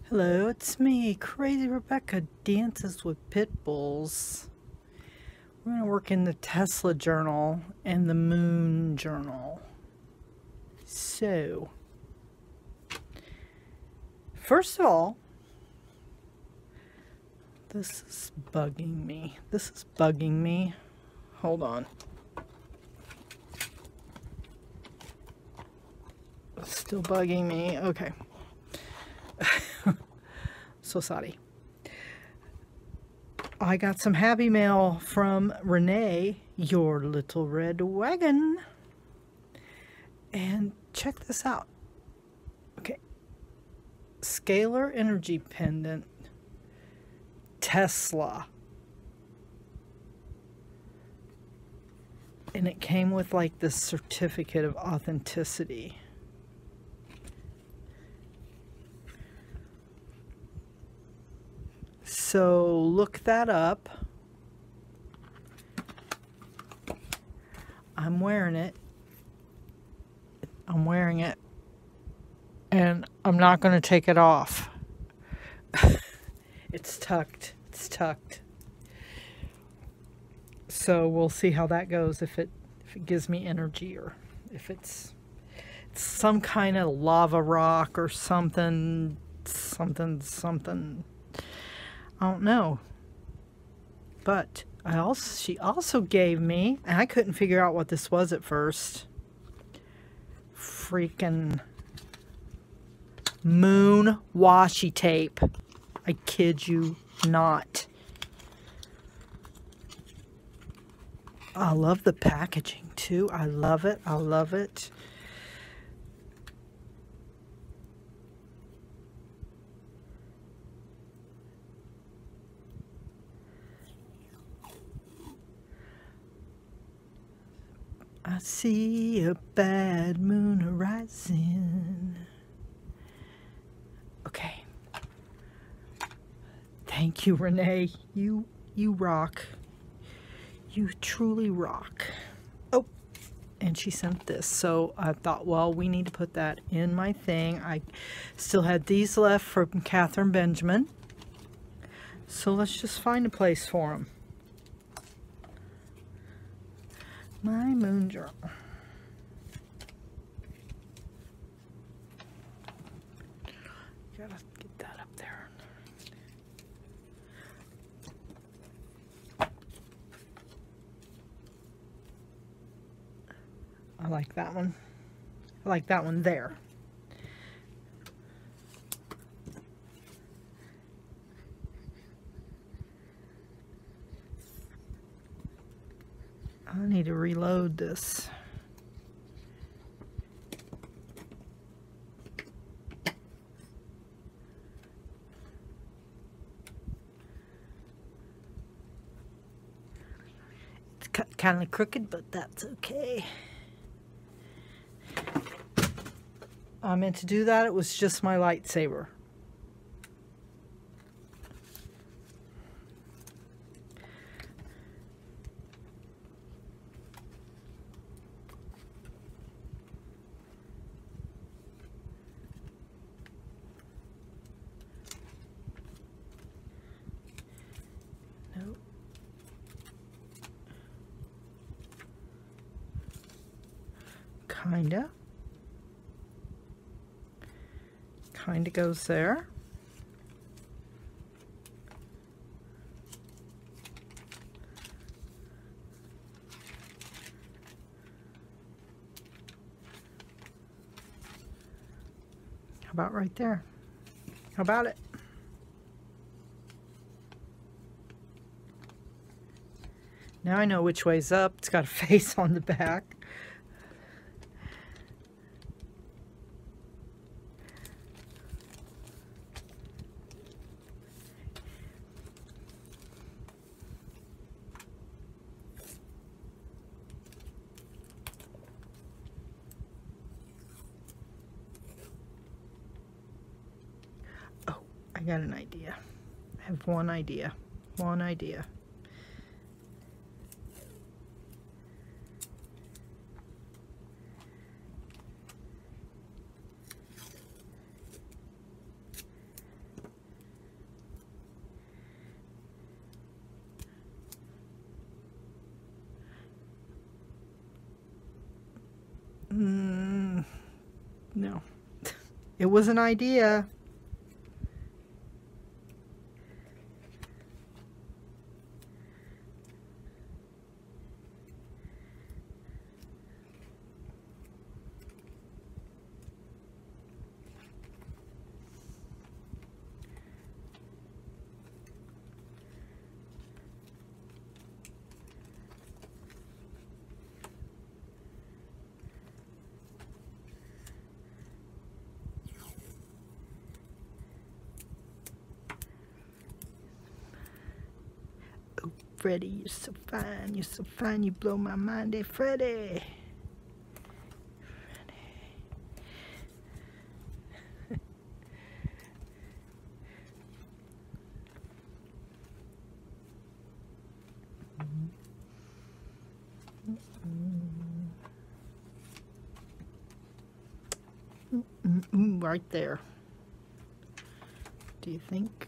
Hello, it's me, Crazy Rebecca, Dances with Pitbulls. We're going to work in the Tesla journal and the Moon journal. So, first of all, this is bugging me. Hold on. It's still bugging me. Okay. So sorry. I got some happy mail from Renee, YourLittleRedWagon. And check this out. Okay. Scalar energy pendant. Tesla. And it came with like this certificate of authenticity. So look that up. I'm wearing it. And I'm not going to take it off. It's tucked. So we'll see how that goes, if it gives me energy, or if it's some kind of lava rock or something. I don't know. But she also gave me, and I couldn't figure out what this was at first, freaking moon washi tape. I kid you not. I love the packaging too. I love it. I see a bad moon horizon. Okay. Thank you, Renee. You rock. You truly rock. Oh, and she sent this. So I thought, well, we need to put that in my thing. I still had these left from Catherine Benjamin. So let's just find a place for them. My moon journal. Gotta get that up there. I like that one. I like that one there. I need to reload this. It's kind of crooked, but that's okay. I meant to do that. It was just my lightsaber. Kinda goes there. How about right there? How about it? Now I know which way's up. It's got a face on the back. I got an idea. I have one idea. It was an idea. Freddie, you're so fine, you're so fine, you blow my mind, eh, Freddie. Right there. Do you think?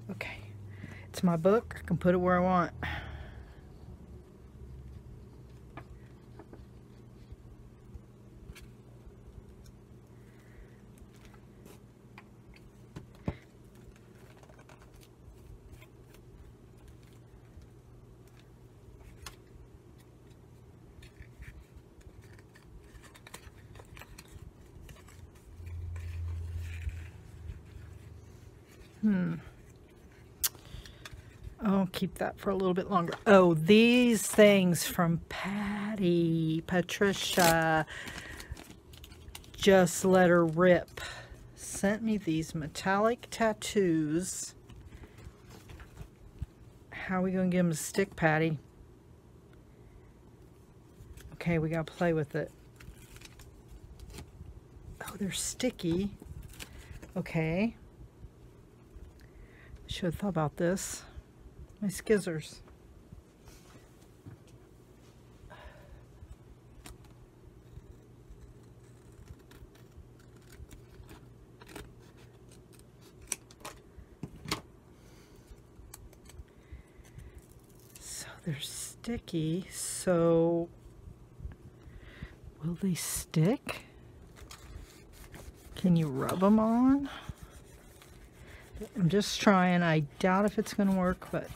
Okay, it's my book. I can put it where I want. I'll keep that for a little bit longer. Oh, these things from Patricia, just let her rip, sent me these metallic tattoos. How are we going to get them to stick, Patty? Okay, we got to play with it. Oh, they're sticky. Okay. Should have thought about this. My skizzers. So they're sticky, so will they stick? Can you rub them on? I'm just trying. I doubt if it's going to work, but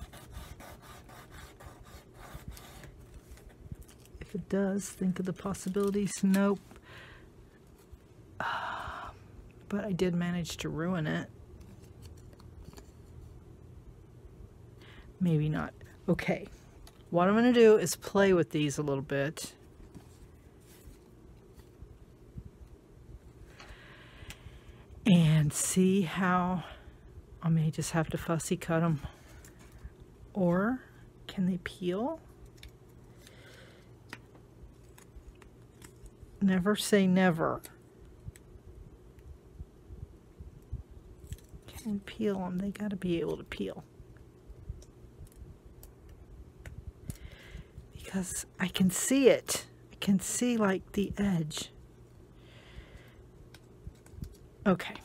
if it does, think of the possibilities. Nope. But I did manage to ruin it. Maybe not. Okay. What I'm going to do is play with these a little bit. And see how I may just have to fussy cut them. Or can they peel? Never say never. Can we peel them? They got to be able to peel. Because I can see it. I can see like the edge. Okay.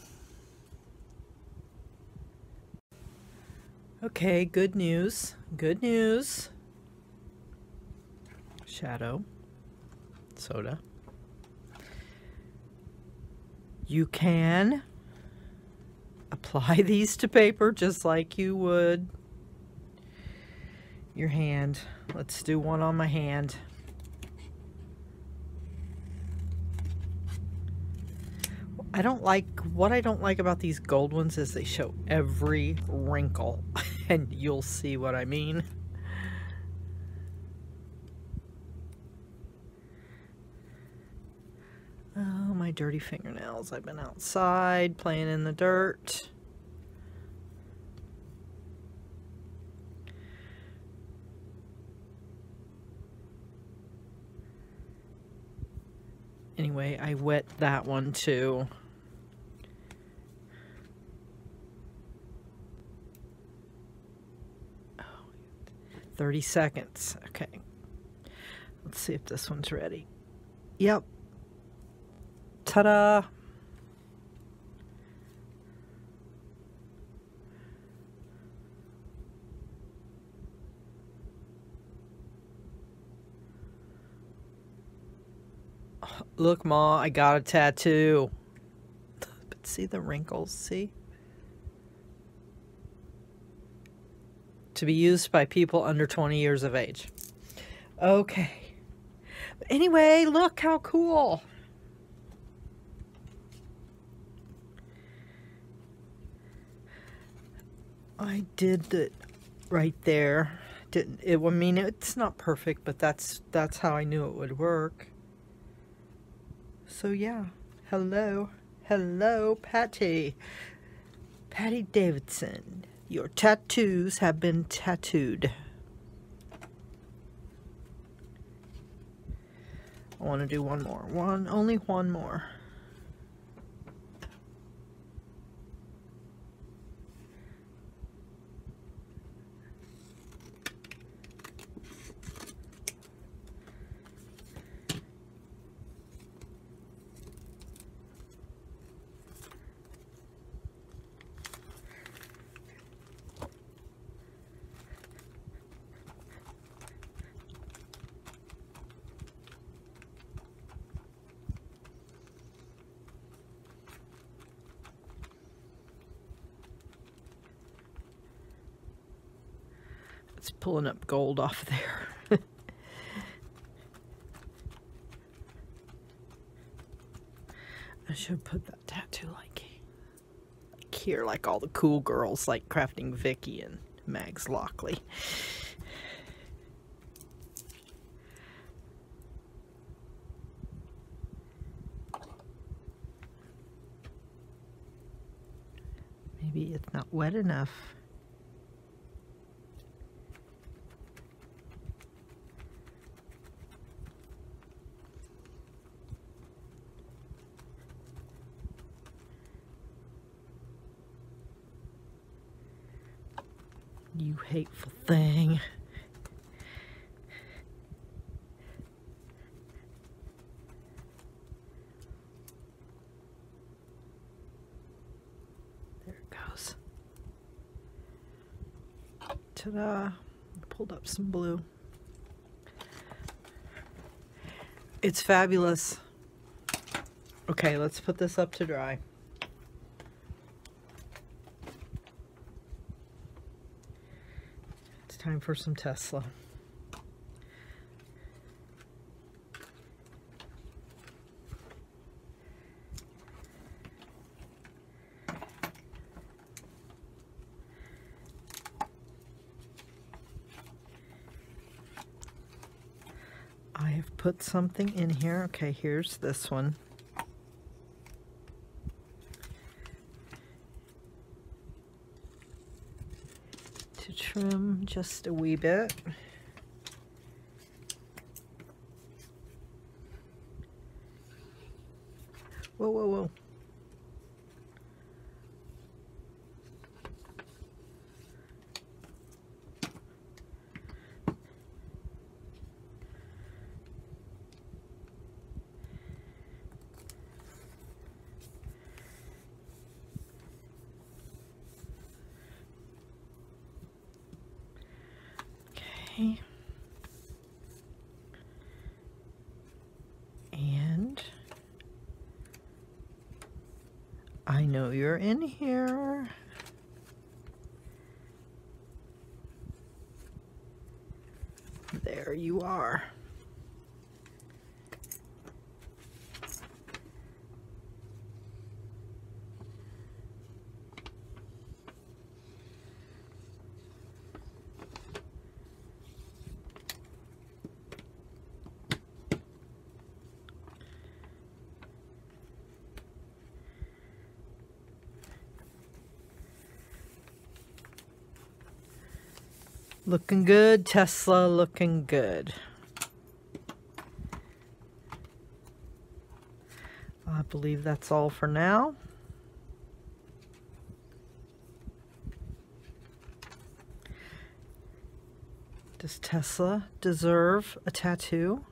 Okay, good news. Good news. Shadow. Soda. You can apply these to paper just like you would your hand. Let's do one on my hand. What I don't like about these gold ones is they show every wrinkle, and you'll see what I mean. Oh, my dirty fingernails. I've been outside playing in the dirt. Anyway, I wet that one too. 30 seconds. Okay. Let's see if this one's ready. Yep. Ta-da! Look, Ma, I got a tattoo. But see the wrinkles, see? To be used by people under 20 years of age. Okay. But anyway, look how cool. I did it right there. Didn't it? I mean, it's not perfect, but that's how I knew it would work. So yeah, hello, Patty Davidson. Your tattoos have been tattooed. I want to do one more. Only one more. It's pulling up gold off there. I should put that tattoo like here, like all the cool girls, like Crafting Vicky and Mags Lockley. Maybe it's not wet enough. You hateful thing. There it goes. Ta-da! Pulled up some blue. It's fabulous. Okay, let's put this up to dry. Time for some Tesla. I have put something in here. Okay, here's this one. Trim just a wee bit. Whoa, whoa, whoa. And I know you're in here. There you are. Looking good, Tesla, looking good. I believe that's all for now. Does Tesla deserve a tattoo?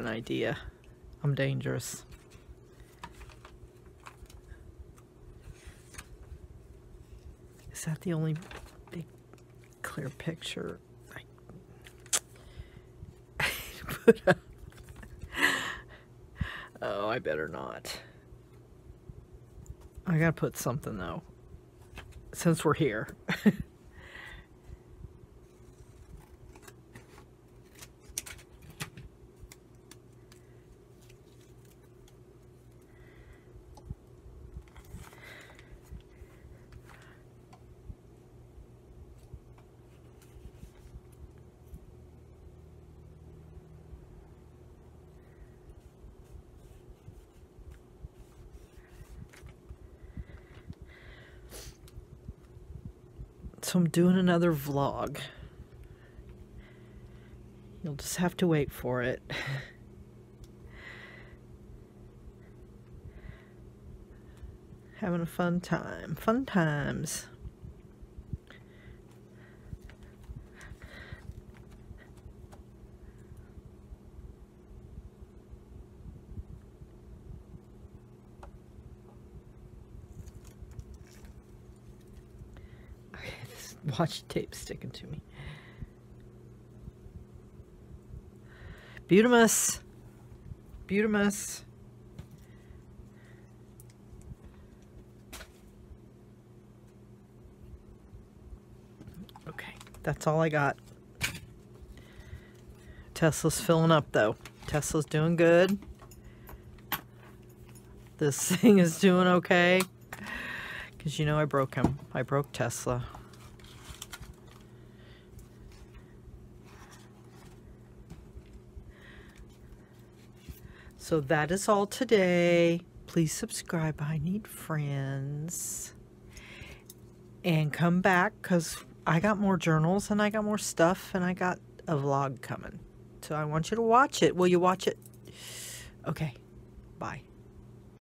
an idea. I'm dangerous. Is that the only big clear picture I put up? Oh, I better not. I gotta put something though, since we're here. So I'm doing another vlog. You'll just have to wait for it. Having a fun time. Fun times. Washi tape sticking to me. Butamus. Butamus. Okay, that's all I got. Tesla's filling up though. Tesla's doing good. This thing is doing okay. Because you know I broke him. I broke Tesla. So that is all today. Please subscribe. I need friends. And come back because I got more journals and I got more stuff and I got a vlog coming. So I want you to watch it. Will you watch it? Okay. Bye.